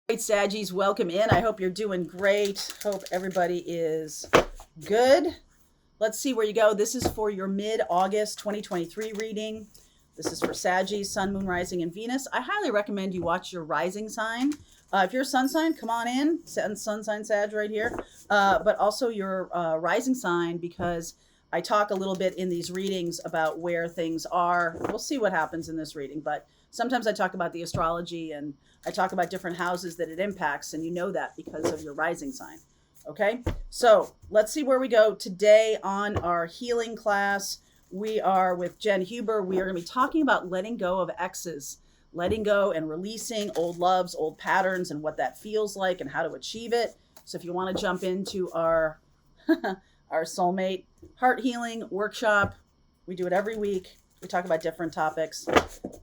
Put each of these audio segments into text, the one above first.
Right, Saggies, welcome in. I hope you're doing great. Hope everybody is good. Let's see where you go. This is for your mid-August 2023 reading. This is for Saggies, Sun, Moon, Rising, and Venus. I highly recommend you watch your rising sign. If you're a sun sign, come on in. Sun sign Sag right here. But also your rising sign, because I talk a little bit in these readings about where things are. We'll see what happens in this reading, but sometimes I talk about the astrology and I talk about different houses that it impacts, and you know that because of your rising sign. Okay, so let's see where we go today on our healing class. We are with Jen Huber. We are going to be talking about letting go of exes, letting go and releasing old loves, old patterns, and what that feels like and how to achieve it. So if you want to jump into our our soulmate heart healing workshop, we do it every week. We talk about different topics.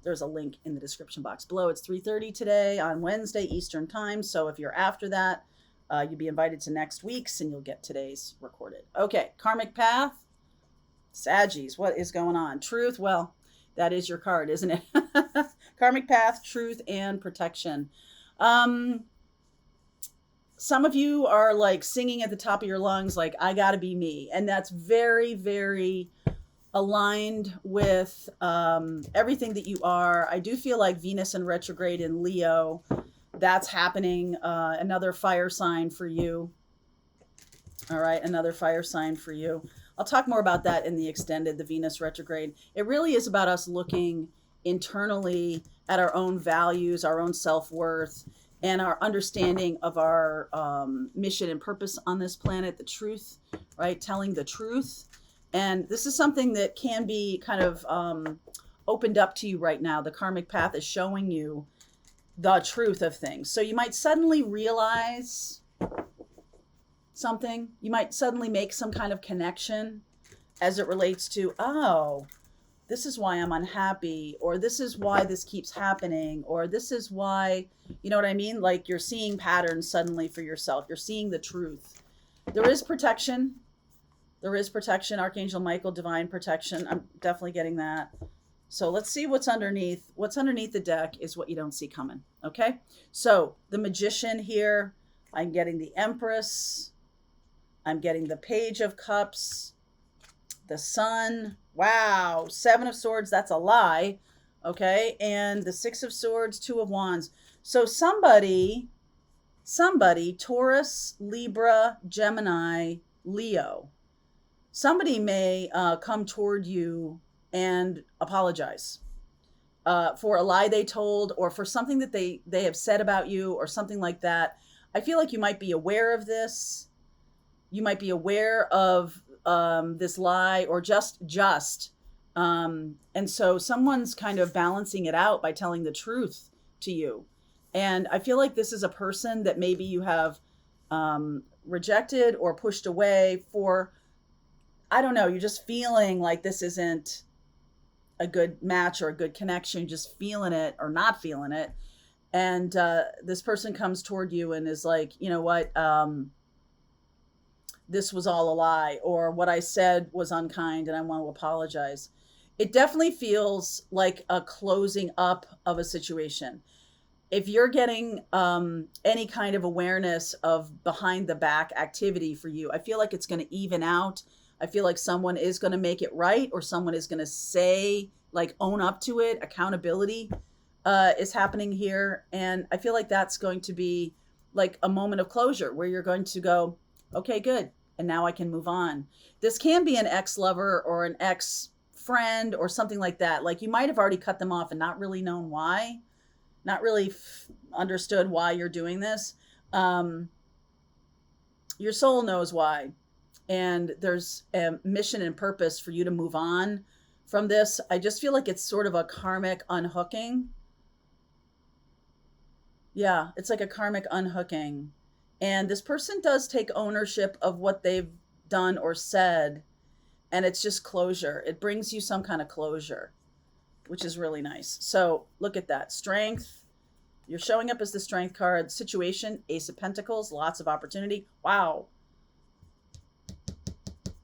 There's a link in the description box below. It's 3:30 today on Wednesday Eastern time. So if you're after that, you'll be invited to next week's and you'll get today's recorded. Okay, karmic path. Saggies, what is going on? Truth, well, that is your card, isn't it? Karmic path, truth, and protection. Some of you are like singing at the top of your lungs, like, I gotta be me. And that's very, very aligned with everything that you are. I do feel like Venus in retrograde in Leo, that's happening. Another fire sign for you. All right, another fire sign for you. I'll talk more about that in the extended, the Venus retrograde. It really is about us looking internally at our own values, our own self-worth, and our understanding of our mission and purpose on this planet, the truth, right? Telling the truth. And this is something that can be kind of opened up to you right now. The karmic path is showing you the truth of things. So you might suddenly realize something. You might suddenly make some kind of connection as it relates to, oh, this is why I'm unhappy, or this is why this keeps happening, or this is why, you know what I mean? Like you're seeing patterns suddenly for yourself. You're seeing the truth. There is protection. There is protection. Archangel Michael, divine protection. I'm definitely getting that. So let's see what's underneath. What's underneath the deck is what you don't see coming. Okay. So the Magician here, I'm getting the Empress. I'm getting the Page of Cups, the Sun. Wow. 7 of Swords. That's a lie. Okay. And the 6 of Swords, 2 of Wands. So somebody, Taurus, Libra, Gemini, Leo, somebody may come toward you and apologize for a lie they told, or for something that they have said about you, or something like that. I feel like you might be aware of this. You might be aware of this lie, or just. And so someone's kind of balancing it out by telling the truth to you. And I feel like this is a person that maybe you have rejected or pushed away for, I don't know, you're just feeling like this isn't a good match or a good connection, just feeling it or not feeling it. And this person comes toward you and is like, you know what, this was all a lie, or what I said was unkind and I want to apologize. It definitely feels like a closing up of a situation. If you're getting any kind of awareness of behind the back activity for you, I feel like it's going to even out. I feel like someone is going to make it right, or someone is going to say, like, own up to it. Accountability is happening here. And I feel like that's going to be like a moment of closure where you're going to go, okay, good. And now I can move on. This can be an ex-lover or an ex-friend or something like that. Like you might have already cut them off and not really known why, not really understood why you're doing this. Your soul knows why. And there's a mission and purpose for you to move on from this. I just feel like it's sort of a karmic unhooking. Yeah, it's like a karmic unhooking. And this person does take ownership of what they've done or said. And it's just closure. It brings you some kind of closure, which is really nice. So look at that. Strength. You're showing up as the Strength card. Situation, Ace of Pentacles, lots of opportunity. Wow.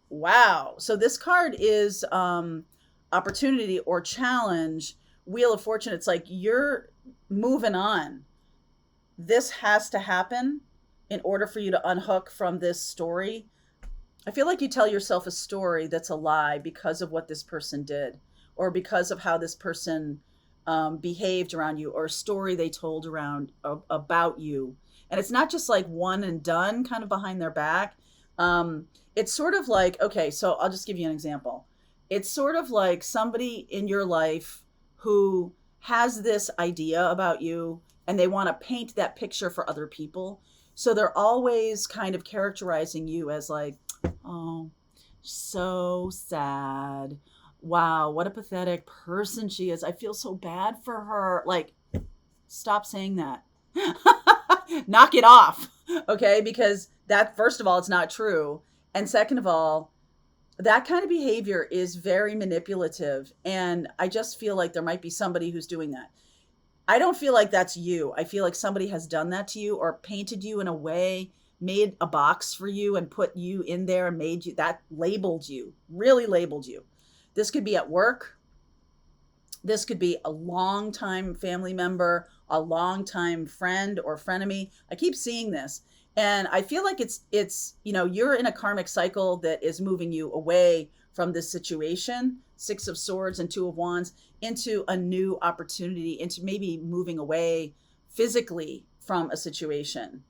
Wow. So this card is opportunity or challenge. Wheel of Fortune. It's like you're moving on. this has to happen in order for you to unhook from this story. I feel like you tell yourself a story that's a lie because of what this person did, or because of how this person behaved around you, or a story they told around about you. And it's not just like one and done kind of behind their back. It's sort of like, okay, so I'll just give you an example. It's sort of like somebody in your life who has this idea about you, and they want to paint that picture for other people. So they're always kind of characterizing you as like, oh, so sad. Wow, what a pathetic person she is. I feel so bad for her. Like, stop saying that. Knock it off. Okay? Because that, first of all, it's not true. And second of all, that kind of behavior is very manipulative. And I just feel like there might be somebody who's doing that. I don't feel like that's you. I feel like somebody has done that to you, or painted you in a way, made a box for you and put you in there and made you, that labeled you, really labeled you. This could be at work. This could be a longtime family member, a longtime friend or frenemy. I keep seeing this. And I feel like it's, you're in a karmic cycle that is moving you away from this situation, 6 of Swords and 2 of Wands, into a new opportunity, into maybe moving away physically from a situation.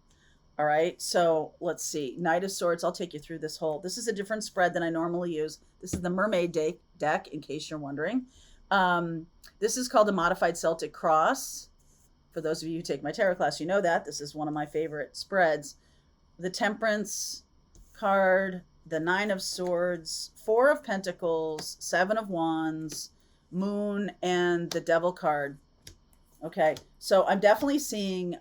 All right. So let's see. Knight of Swords. I'll take you through this this is a different spread than I normally use. This is the Mermaid deck, in case you're wondering. This is called a Modified Celtic Cross. For those of you who take my tarot class, you know that. This is one of my favorite spreads. The Temperance card, the 9 of Swords, 4 of Pentacles, 7 of Wands, Moon, and the Devil card. Okay, so I'm definitely seeing,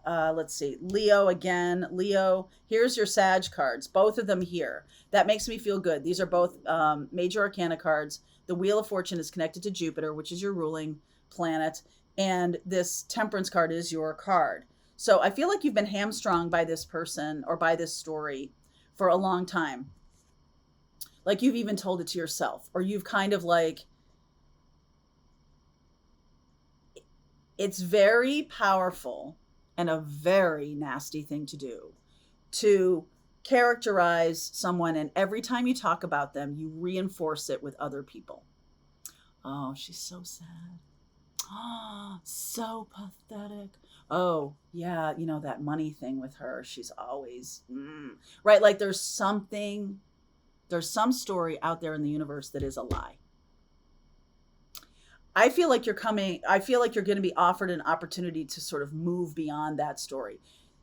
let's see, Leo again. Leo, here's your Sag cards, both of them here. That makes me feel good. These are both major arcana cards. The Wheel of Fortune is connected to Jupiter, which is your ruling planet. And this Temperance card is your card. So I feel like you've been hamstrung by this person or by this story for a long time. Like you've even told it to yourself, or you've kind of like, it's very powerful and a very nasty thing to do, to characterize someone, and every time you talk about them, you reinforce it with other people. Oh, she's so sad. Oh, so pathetic. Oh, yeah, that money thing with her. She's always, right? Like there's some story out there in the universe that is a lie. I feel like you're going to be offered an opportunity to sort of move beyond that story.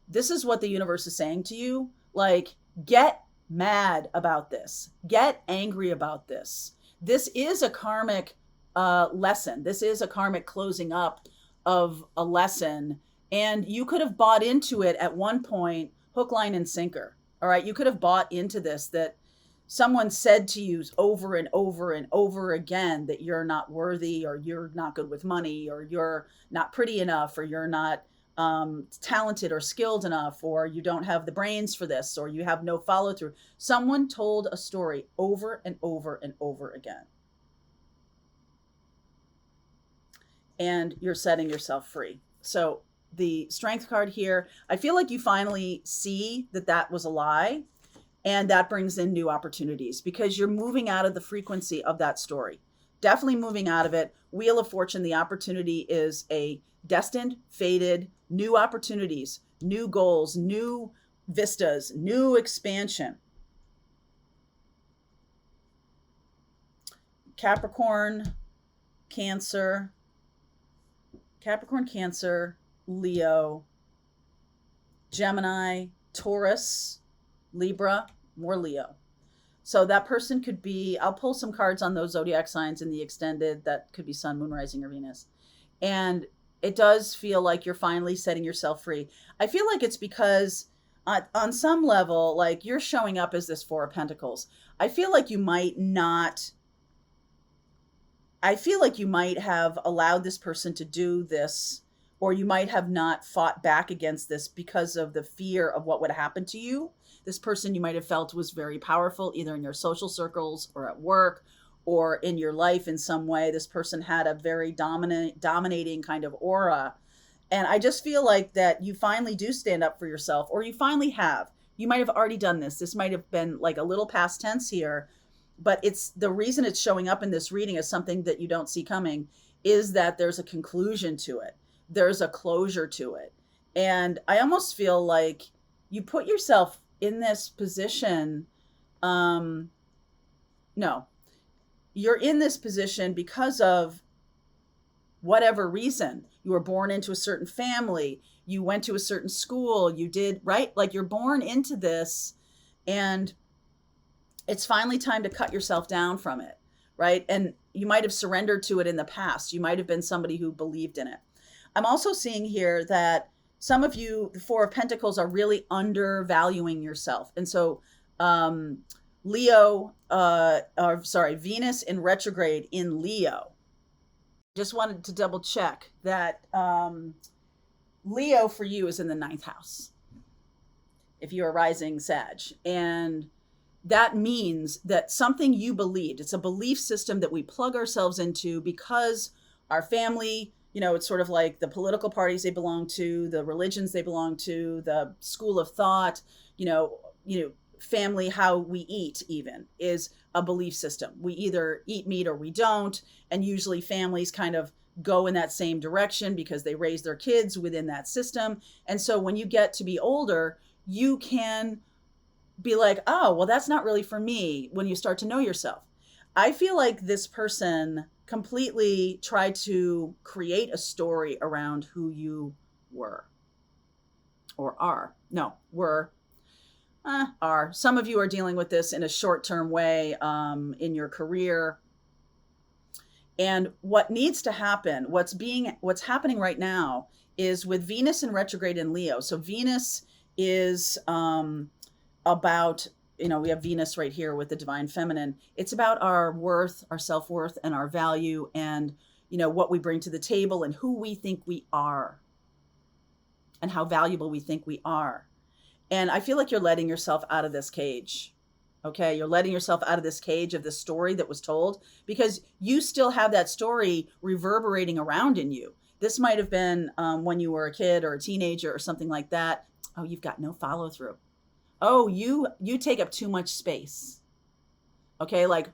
This is what the universe is saying to you. Like, get mad about this. Get angry about this. This is a karmic lesson. This is a karmic closing up of a lesson. And you could have bought into it at one point, hook, line, and sinker. All right. You could have bought into this, that someone said to you over and over and over again that you're not worthy, or you're not good with money, or you're not pretty enough, or you're not talented or skilled enough, or you don't have the brains for this, or you have no follow through. Someone told a story over and over and over again. And you're setting yourself free. So the Strength card here, I feel like you finally see that that was a lie, and that brings in new opportunities because you're moving out of the frequency of that story. Definitely moving out of it. Wheel of Fortune, the opportunity is a destined, fated, new opportunities, new goals, new vistas, new expansion. Capricorn, Cancer, Leo, Gemini, Taurus, Libra, more Leo. So that person could be, I'll pull some cards on those zodiac signs in the extended. That could be Sun, Moon, Rising, or Venus. And it does feel like you're finally setting yourself free. I feel like it's because on some level, like you're showing up as this 4 of Pentacles. I feel like you might have allowed this person to do this, or you might have not fought back against this because of the fear of what would happen to you. This person you might have felt was very powerful, either in your social circles or at work or in your life in some way. This person had a very dominating kind of aura. And I just feel like that you finally do stand up for yourself, or you finally have. You might have already done this. This might have been like a little past tense here, but it's the reason it's showing up in this reading as something that you don't see coming is that there's a conclusion to it. There's a closure to it. And I almost feel like you put yourself in this position. No, you're in this position because of whatever reason. You were born into a certain family, you went to a certain school, you did, right? Like you're born into this, and it's finally time to cut yourself down from it, right? And you might have surrendered to it in the past. You might have been somebody who believed in it. I'm also seeing here that some of you, the Four of Pentacles, are really undervaluing yourself. And so Venus in retrograde in Leo. Just wanted to double check that Leo for you is in the 9th house, if you're a rising Sag. And that means that something you believed, it's a belief system that we plug ourselves into because our family, it's sort of like the political parties they belong to, the religions they belong to, the school of thought, family, how we eat even is a belief system. We either eat meat or we don't. And usually families kind of go in that same direction because they raise their kids within that system. And so when you get to be older, you can be like, oh, well, that's not really for me when you start to know yourself. I feel like this person completely tried to create a story around who you were or are. No, were. Are. Some of you are dealing with this in a short-term way in your career. And what needs to happen, what's happening right now is with Venus in retrograde in Leo. So Venus is about, we have Venus right here with the divine feminine. It's about our worth, our self-worth, and our value, and what we bring to the table and who we think we are and how valuable we think we are. And I feel like you're letting yourself out of this cage. Okay, you're letting yourself out of this cage of the story that was told because you still have that story reverberating around in you. This might have been when you were a kid or a teenager or something like that. Oh, you've got no follow through. Oh, you take up too much space. Okay, like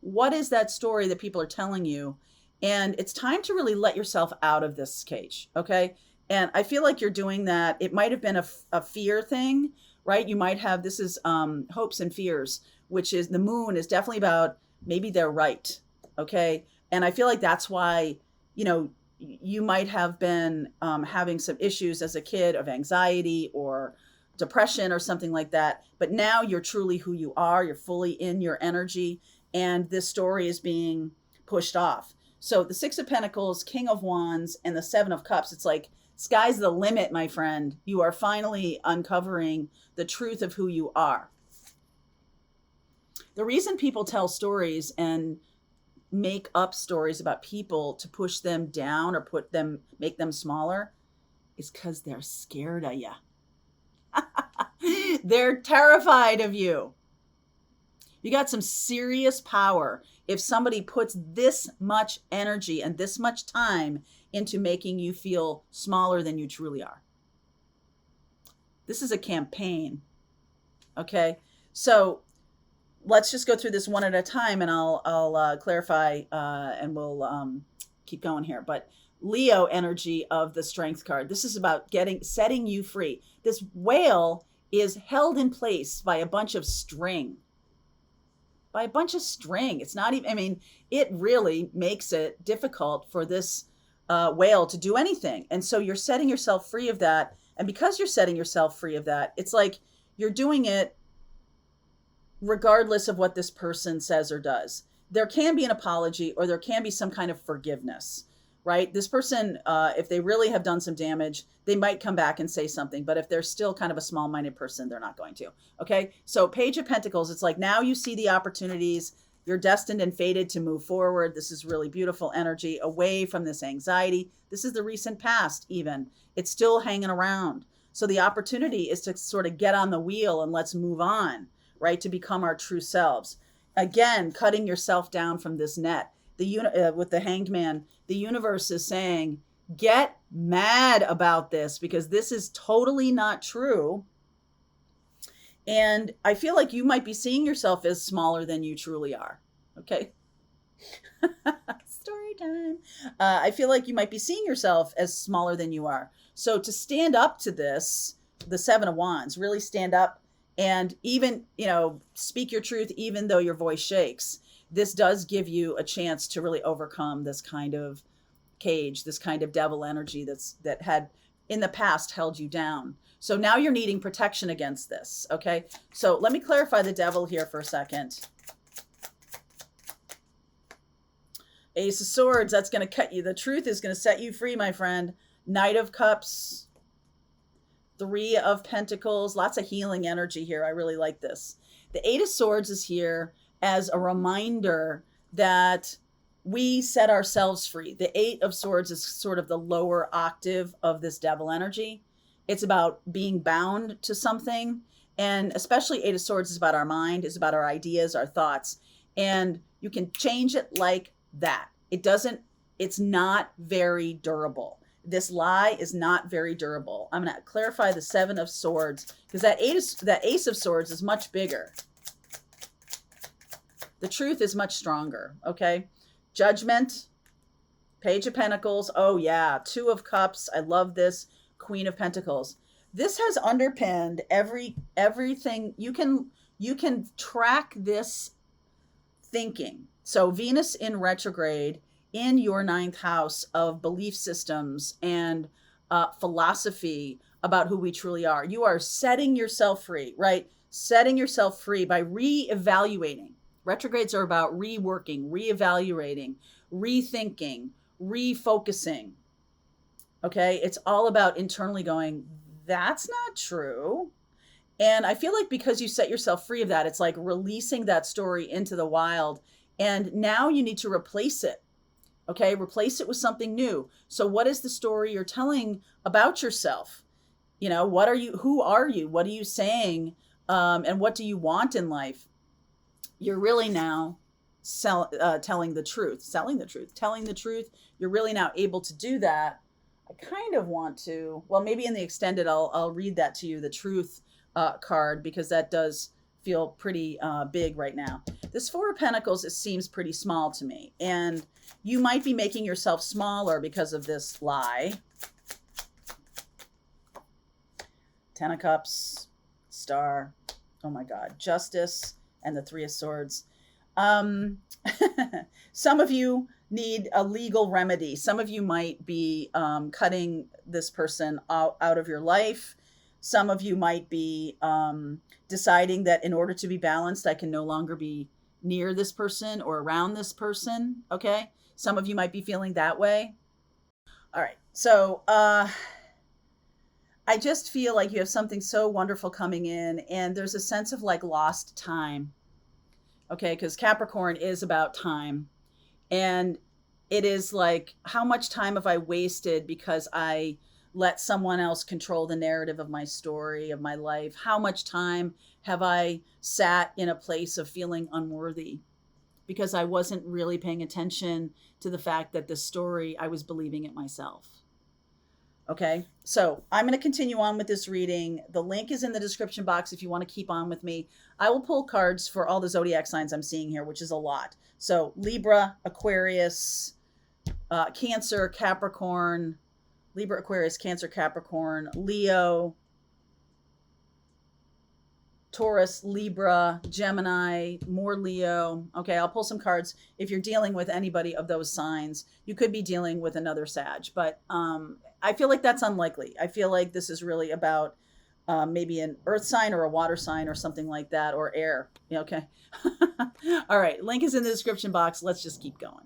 what is that story that people are telling you? And it's time to really let yourself out of this cage. Okay. And I feel like you're doing that. It might have been a fear thing, right? You might have, this is hopes and fears, which is the moon is definitely about maybe they're right. Okay. And I feel like that's why, you might have been having some issues as a kid of anxiety or depression or something like that. But now you're truly who you are. You're fully in your energy. And this story is being pushed off. So the Six of Pentacles, King of Wands, and the Seven of Cups, it's like, sky's the limit, my friend. You are finally uncovering the truth of who you are. The reason people tell stories and make up stories about people to push them down or make them smaller is because they're scared of you. They're terrified of you. You got some serious power if somebody puts this much energy and this much time into making you feel smaller than you truly are. This is a campaign. Okay. So let's just go through this one at a time and I'll clarify and we'll keep going here. But Leo energy of the Strength card. This is about setting you free. This whale is held in place by a bunch of string. It's not even, it really makes it difficult for this whale to do anything. And so you're setting yourself free of that. And because you're setting yourself free of that, it's like you're doing it regardless of what this person says or does. There can be an apology or there can be some kind of forgiveness, right? This person, if they really have done some damage, they might come back and say something. But if they're still kind of a small-minded person, they're not going to. Okay. So Page of Pentacles, it's like now you see the opportunities. You're destined and fated to move forward. This is really beautiful energy away from this anxiety. This is the recent past even. It's still hanging around. So the opportunity is to sort of get on the wheel and let's move on, right? To become our true selves. Again, cutting yourself down from this net. With the Hanged Man, the universe is saying, Get mad about this because this is totally not true. And I feel like you might be seeing yourself as smaller than you truly are. Okay. Story time. I feel like you might be seeing yourself as smaller than you are. So to stand up to this, the Seven of Wands, really stand up and even, speak your truth, even though your voice shakes. This does give you a chance to really overcome this kind of cage, this kind of devil energy that had in the past held you down. So now you're needing protection against this. Okay. So let me clarify the devil here for a second. Ace of Swords, that's going to cut you. The truth is going to set you free, my friend. Knight of Cups, Three of Pentacles, lots of healing energy here. I really like this. The Eight of Swords is here as a reminder that we set ourselves free. The Eight of Swords is sort of the lower octave of this devil energy. It's about being bound to something. And especially Eight of Swords is about our mind, is about our ideas, our thoughts. And you can change it like that. It's not very durable. This lie is not very durable. I'm going to clarify the Seven of Swords because that Ace of Swords is much bigger. The truth is much stronger. Okay. Judgment, Page of Pentacles. Oh yeah. Two of Cups. I love this. Queen of Pentacles. This has underpinned everything. You can track this thinking. So Venus in retrograde in your ninth house of belief systems and philosophy about who we truly are. You are setting yourself free, right? Setting yourself free by reevaluating. Retrogrades are about reworking, reevaluating, rethinking, refocusing. Okay? It's all about internally going, that's not true. And I feel like because you set yourself free of that, it's like releasing that story into the wild. And now you need to replace it. Okay. Replace it with something new. So what is the story you're telling about yourself? Who are you? What are you saying? And what do you want in life? You're really now telling the truth. You're really now able to do that. I kind of want to, well, maybe in the extended, I'll read that to you, the truth card, because that does feel pretty big right now. This Four of Pentacles, it seems pretty small to me. And you might be making yourself smaller because of this lie. Ten of Cups, Star. Oh my God. Justice and the Three of Swords. Some of you need a legal remedy. Some of you might be cutting this person out of your life. Some of you might be deciding that in order to be balanced, I can no longer be near this person or around this person. Okay. Some of you might be feeling that way. All right. So I just feel like you have something so wonderful coming in, and there's a sense of like lost time. Okay. Because Capricorn is about time. And it is like, how much time have I wasted because I let someone else control the narrative of my story, of my life? How much time have I sat in a place of feeling unworthy because I wasn't really paying attention to the fact that the story, I was believing it myself? Okay, so I'm going to continue on with this reading. The link is in the description box if you want to keep on with me. I will pull cards for all the zodiac signs I'm seeing here, which is a lot. So Libra, Aquarius, Cancer, Capricorn, Libra, Aquarius, Cancer, Capricorn, Leo, Taurus, Libra, Gemini, more Leo. Okay, I'll pull some cards. If you're dealing with anybody of those signs, you could be dealing with another Sag, but I feel like that's unlikely. I feel like this is really about maybe an earth sign or a water sign or something like that, or air. Yeah, okay. All right, link is in the description box. Let's just keep going.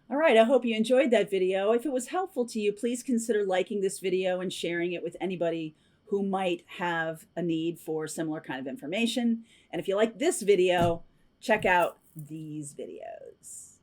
All right, I hope you enjoyed that video. If it was helpful to you, please consider liking this video and sharing it with anybody who might have a need for similar kind of information. And if you like this video, check out these videos.